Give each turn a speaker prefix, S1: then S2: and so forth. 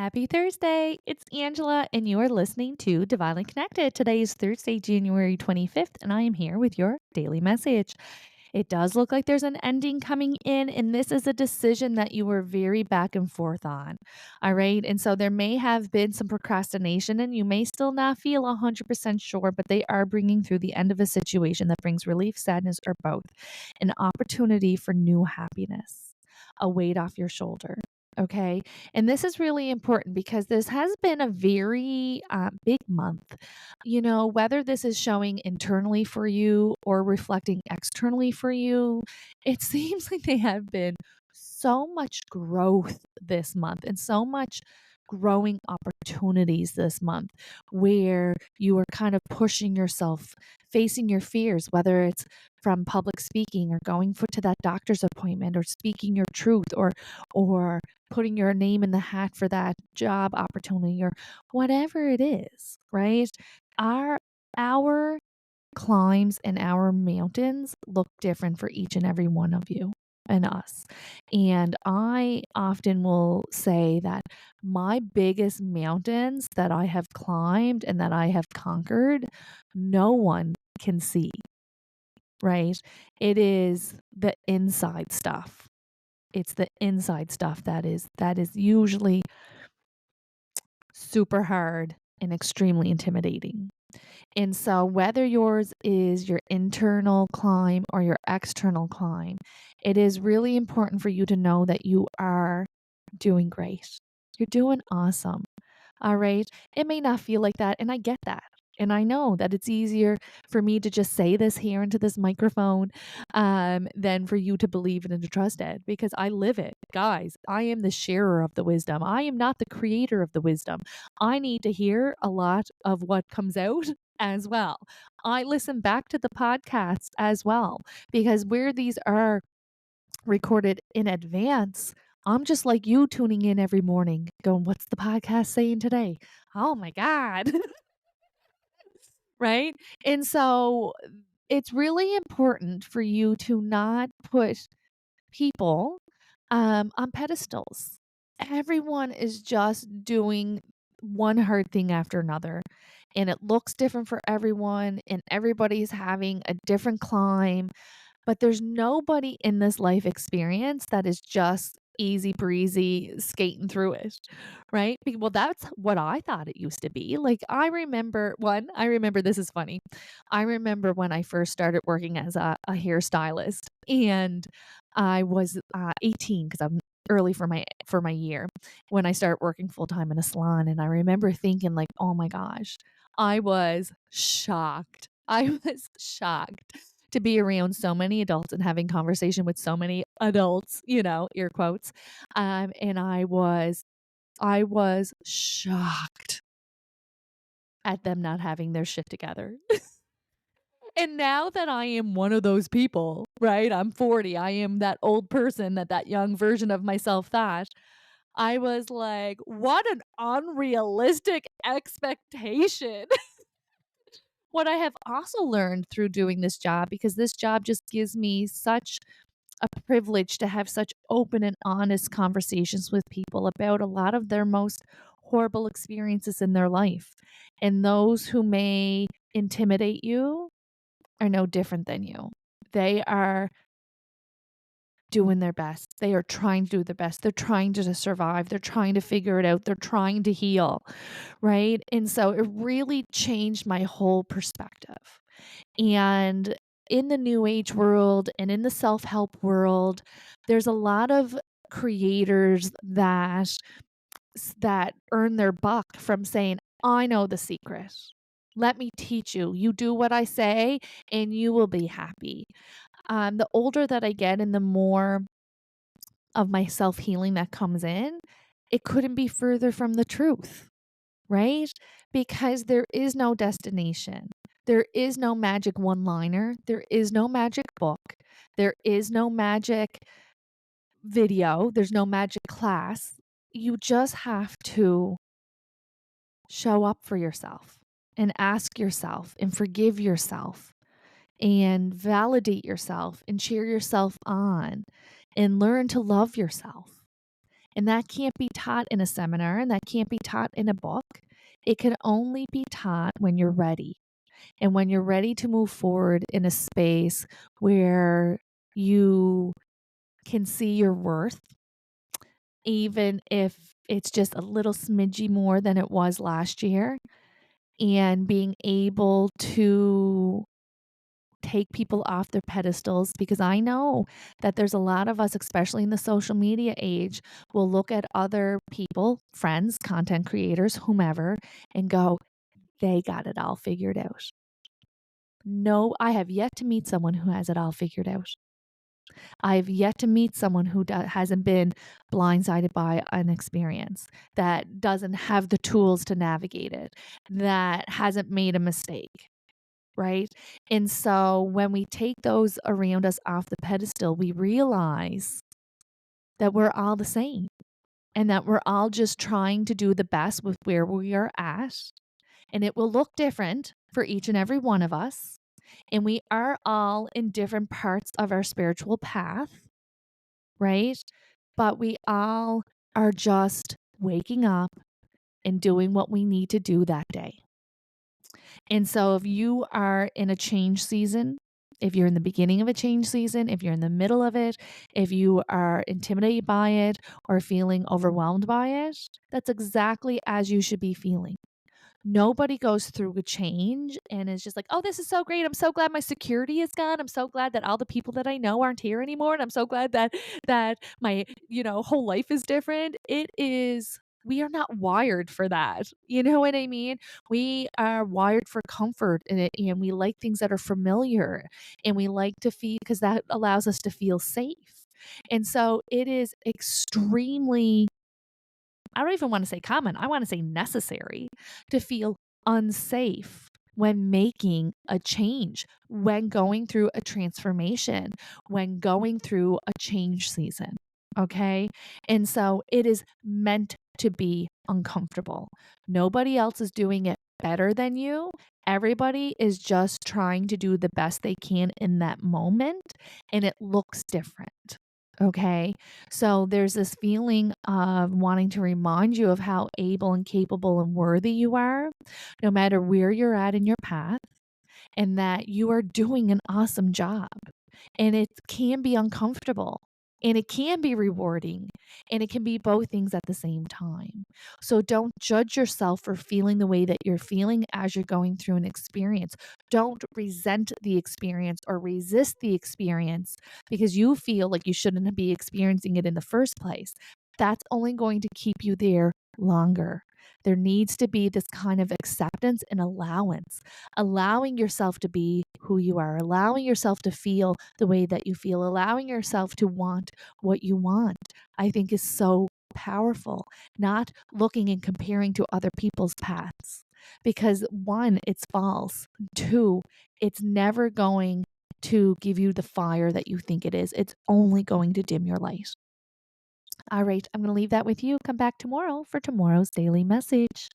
S1: Happy Thursday. It's Angela, and you are listening to Divinely Connected. Today is Thursday, January 25th, and I am here with your daily message. It does look like there's an ending coming in, and this is a decision that you were very back and forth on. All right. And so there may have been some procrastination, and you may still not feel 100% sure, but they are bringing through the end of a situation that brings relief, sadness, or both, an opportunity for new happiness, a weight off your shoulder. Okay. And this is really important because this has been a very big month. Whether this is showing internally for you or reflecting externally for you, it seems like they have been so much growth this month and so much growing opportunities this month where you are kind of pushing yourself, facing your fears, whether it's from public speaking or going to that doctor's appointment or speaking your truth or putting your name in the hat for that job opportunity or whatever it is, right? Our climbs and our mountains look different for each and every one of you and us. And I often will say that my biggest mountains that I have climbed and that I have conquered, no one can see, right? It is the inside stuff. It's the inside stuff that is usually super hard and extremely intimidating. And so, whether yours is your internal climb or your external climb, it is really important for you to know that you are doing great. You're doing awesome. All right. It may not feel like that. And I get that. And I know that it's easier for me to just say this here into this microphone than for you to believe it and to trust it because I live it. Guys, I am the sharer of the wisdom. I am not the creator of the wisdom. I need to hear a lot of what comes out as well. I listen back to the podcasts as well because where these are recorded in advance, I'm just like you tuning in every morning going, what's the podcast saying today? Oh my God. Right? And so it's really important for you to not put people on pedestals. Everyone is just doing one hard thing after another, and it looks different for everyone, and everybody's having a different climb. But there's nobody in this life experience that is just easy breezy skating through it, right? Well, that's what I thought it used to be. Like, I remember this is funny. I remember when I first started working as a hairstylist, and I was 18 because I'm early for my year when I started working full time in a salon. And I remember thinking, like, oh my gosh, I was shocked. I was shocked to be around so many adults and having conversation with so many adults, air quotes. And I was shocked at them not having their shit together. And now that I am one of those people, right? I'm 40. I am that old person that young version of myself thought. I was like, what an unrealistic expectation. What I have also learned through doing this job, because this job just gives me such a privilege to have such open and honest conversations with people about a lot of their most horrible experiences in their life. And those who may intimidate you are no different than you. They are doing their best. They are trying to do their best. They're trying to survive. They're trying to figure it out. They're trying to heal. Right. And so it really changed my whole perspective. And in the new age world and in the self-help world, there's a lot of creators that earn their buck from saying, I know the secret. Let me teach you. You do what I say and you will be happy. The older that I get and the more of my self-healing that comes in, it couldn't be further from the truth, right? Because there is no destination. There is no magic one-liner. There is no magic book. There is no magic video. There's no magic class. You just have to show up for yourself and ask yourself and forgive yourself and validate yourself and cheer yourself on and learn to love yourself. And that can't be taught in a seminar and that can't be taught in a book. It can only be taught when you're ready. And when you're ready to move forward in a space where you can see your worth, even if it's just a little smidgy more than it was last year, and being able to take people off their pedestals, because I know that there's a lot of us, especially in the social media age, will look at other people, friends, content creators, whomever, and go, they got it all figured out. No, I have yet to meet someone who has it all figured out. I've yet to meet someone who hasn't been blindsided by an experience, that doesn't have the tools to navigate it, that hasn't made a mistake, right? And so when we take those around us off the pedestal, we realize that we're all the same and that we're all just trying to do the best with where we are at. And it will look different for each and every one of us. And we are all in different parts of our spiritual path, right? But we all are just waking up and doing what we need to do that day. And so if you are in a change season, if you're in the beginning of a change season, if you're in the middle of it, if you are intimidated by it or feeling overwhelmed by it, that's exactly as you should be feeling. Nobody goes through a change and is just like, oh, this is so great. I'm so glad my security is gone. I'm so glad that all the people that I know aren't here anymore. And I'm so glad that my, whole life is different. It is, we are not wired for that. You know what I mean? We are wired for comfort in it, and we like things that are familiar, and we like to feel, because that allows us to feel safe. And so it is extremely, I don't even want to say common, I want to say necessary to feel unsafe when making a change, when going through a transformation, when going through a change season. Okay. And so it is meant to be uncomfortable. Nobody else is doing it better than you. Everybody is just trying to do the best they can in that moment, and it looks different. Okay. So there's this feeling of wanting to remind you of how able and capable and worthy you are, no matter where you're at in your path, and that you are doing an awesome job. And it can be uncomfortable, and it can be rewarding, and it can be both things at the same time. So don't judge yourself for feeling the way that you're feeling as you're going through an experience. Don't resent the experience or resist the experience because you feel like you shouldn't be experiencing it in the first place. That's only going to keep you there longer. There needs to be this kind of acceptance and allowance, allowing yourself to be who you are, allowing yourself to feel the way that you feel, allowing yourself to want what you want, I think is so powerful. Not looking and comparing to other people's paths, because one, it's false. Two, it's never going to give you the fire that you think it is. It's only going to dim your light. All right, I'm going to leave that with you. Come back tomorrow for tomorrow's daily message.